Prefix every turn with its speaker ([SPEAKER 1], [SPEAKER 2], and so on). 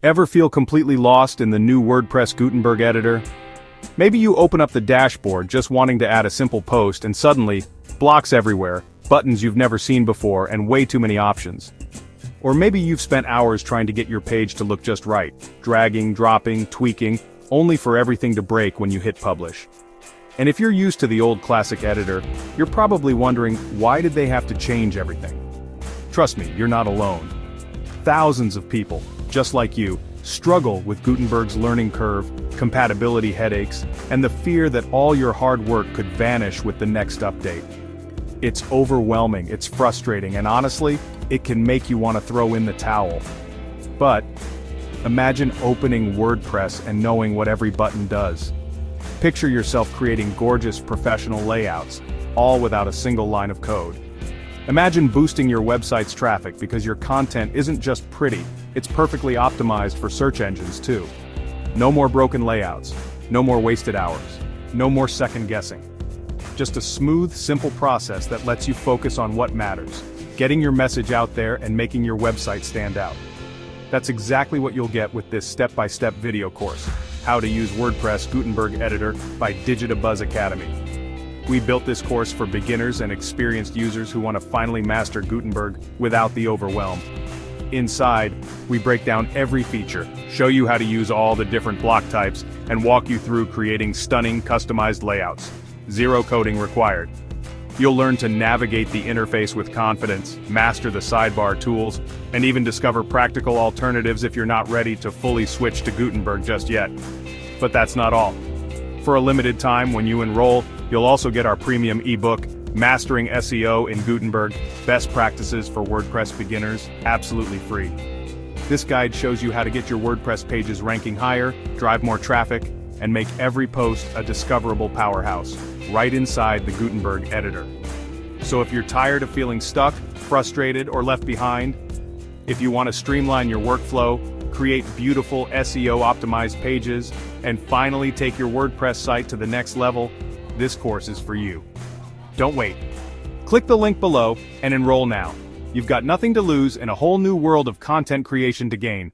[SPEAKER 1] Ever feel completely lost in the new WordPress Gutenberg Editor? Maybe you open up the dashboard just wanting to add a simple post and suddenly, blocks everywhere, buttons you've never seen before, and way too many options. Or maybe you've spent hours trying to get your page to look just right, dragging, dropping, tweaking, only for everything to break when you hit publish. And if you're used to the old classic editor, you're probably wondering, why did they have to change everything? Trust me, you're not alone. Thousands of people, just like you, struggle with Gutenberg's learning curve, compatibility headaches, and the fear that all your hard work could vanish with the next update. It's overwhelming, it's frustrating, and honestly, it can make you want to throw in the towel. But imagine opening WordPress and knowing what every button does. Picture yourself creating gorgeous professional layouts, all without a single line of code. Imagine boosting your website's traffic because your content isn't just pretty, it's perfectly optimized for search engines too. No more broken layouts, no more wasted hours, no more second guessing. Just a smooth, simple process that lets you focus on what matters, getting your message out there and making your website stand out. That's exactly what you'll get with this step-by-step video course, How to Use WordPress Gutenberg Editor by Digitabuzz Academy. We built this course for beginners and experienced users who want to finally master Gutenberg without the overwhelm. Inside, we break down every feature, show you how to use all the different block types, and walk you through creating stunning, customized layouts. Zero coding required. You'll learn to navigate the interface with confidence, master the sidebar tools, and even discover practical alternatives if you're not ready to fully switch to Gutenberg just yet. But that's not all. For a limited time, when you enroll, you'll also get our premium ebook, Mastering SEO in Gutenberg, Best Practices for WordPress Beginners, absolutely free. This guide shows you how to get your WordPress pages ranking higher, drive more traffic, and make every post a discoverable powerhouse, right inside the Gutenberg editor. So if you're tired of feeling stuck, frustrated, or left behind, if you want to streamline your workflow, create beautiful SEO-optimized pages, and finally take your WordPress site to the next level, this course is for you. Don't wait. Click the link below and enroll now. You've got nothing to lose and a whole new world of content creation to gain.